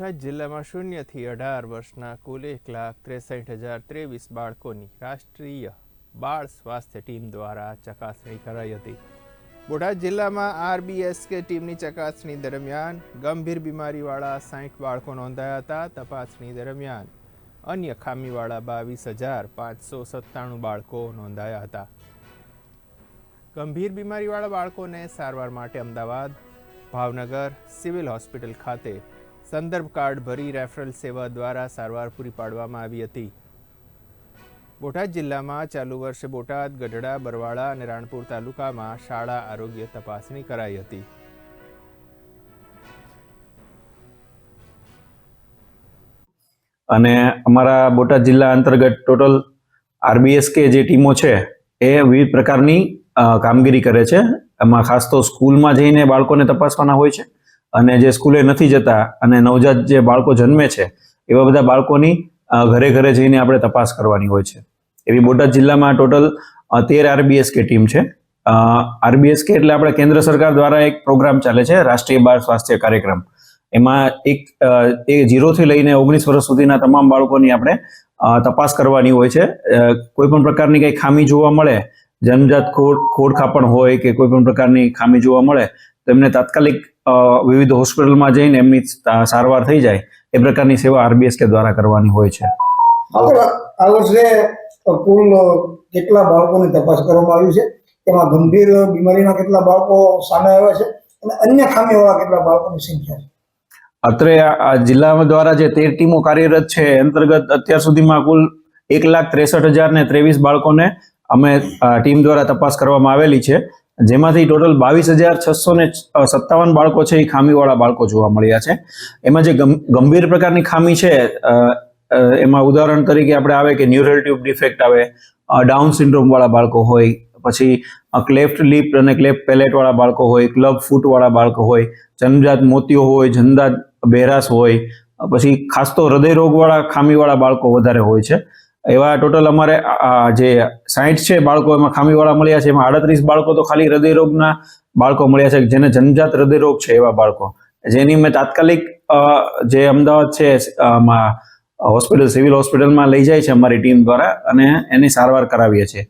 બોટાદ જિલ્લામાં 0 થી 18 વર્ષના કુલ 1,63,023 બાળકોની રાષ્ટ્રીય બાળ સ્વાસ્થ્ય ટીમ દ્વારા ચકાસણી કરાઈ હતી। બોટાદ જિલ્લામાં RBSK ટીમની ચકાસણી દરમિયાન ગંભીર બીમારીવાળા 60 બાળકો નોંધાયા હતા। તપાસણી દરમિયાન અન્ય ખામીવાળા 22,597 બાળકો નોંધાયા હતા। ગંભીર બીમારીવાળા બાળકોને સારવાર માટે અમદાવાદ, ભાવનગર સિવિલ હોસ્પિટલ ખાતે સંદર્ભ કાર્ડ ભરી રેફરલ સેવા દ્વારા સારવાર પૂરી પાડવામાં આવી હતી। બોટાદ જિલ્લામાં ચાલુ વર્ષે બોટાદ, ગઢડા, બરવાળા અને રાણપુર તાલુકામાં શાળા આરોગ્ય તપાસણી કરાઈ હતી। અને અમારા બોટાદ જિલ્લા અંતર્ગત ટોટલ RBSK જે ટીમો છે એ વિવિધ પ્રકારની કામગીરી કરે છે। એમાં ખાસ તો સ્કૂલમાં જઈને બાળકોને તપાસવાના હોય છે અને જે સ્કૂલે નથી જતા અને નવજાત જે બાળકો જન્મે છે એવા બધા બાળકોની ઘરે ઘરે જઈને આપણે તપાસ કરવાની હોય છે। એવી બોટાદ જિલ્લામાં ટોટલ 13 RBSK ટીમ છે। RBSK એટલે આપણે કેન્દ્ર સરકાર દ્વારા એક પ્રોગ્રામ ચાલે છે, રાષ્ટ્રીય બાળ સ્વાસ્થ્ય કાર્યક્રમ। એમાં એ 0 થી લઈને 19 વર્ષ સુધીના તમામ બાળકોની આપણે તપાસ કરવાની હોય છે। કોઈ પણ પ્રકારની કઈ ખામી જોવા મળે, જન્મજાત ખોડ ખાપણ હોય કે કોઈ પણ પ્રકારની ખામી જોવા મળે તો એમને તાત્કાલિક વિવિધ હોસ્પિટલમાં જઈને એમની સારવાર થઈ જાય એ પ્રકારની સેવા RBSK દ્વારા કરવાની હોય છે। આ વર્ષે કુલ કેટલા બાળકોની તપાસ કરવામાં આવી છે? તેમાં ગંભીર બીમારીના કેટલા બાળકો સામે આવ્યા છે અને અન્ય ખામીવાળા કેટલા બાળકોની સંખ્યા છે? અત્રે આ જિલ્લા દ્વારા જે 13 ટીમો કાર્યરત છે અંતર્ગત અત્યાર સુધીમાં કુલ 1,63,023 બાળકોને અમે ટીમ દ્વારા તપાસ કરવામાં આવેલી છે, જેમાંથી ટોટલ 22,657 બાળકો છે એ ખામીવાળા બાળકો જોવા મળ્યા છે। એમાં જે ગંભીર પ્રકારની ખામી છે એમાં ઉદાહરણ તરીકે આપણે આવે કે ન્યુરલ ટ્યુબ ડિફેક્ટ આવે, ડાઉન સિન્ડ્રોમ વાળા બાળકો હોય, પછી ક્લેફ્ટ લિપ અને ક્લેફ્ટ પેલેટ વાળા બાળકો હોય, ક્લબ ફૂટ વાળા બાળકો હોય, જન્મજાત મોતિયો હોય, જન્મજાત બહેરાશ હોય, પછી ખાસ તો હૃદયરોગ વાળા ખામીવાળા બાળકો વધારે હોય છે। એવા ટોટલ અમારે જે 60 છે બાળકો એમાં ખામીવાળા મળ્યા છે, એમાં 38 બાળકો તો ખાલી હૃદયરોગના બાળકો મળ્યા છે, જેને જન્મજાત હૃદયરોગ છે એવા બાળકો, જેની મેં તાત્કાલિક જે અમદાવાદ છે હોસ્પિટલ સિવિલ હોસ્પિટલમાં લઈ જાય છે અમારી ટીમ દ્વારા અને એની સારવાર કરાવીએ છીએ।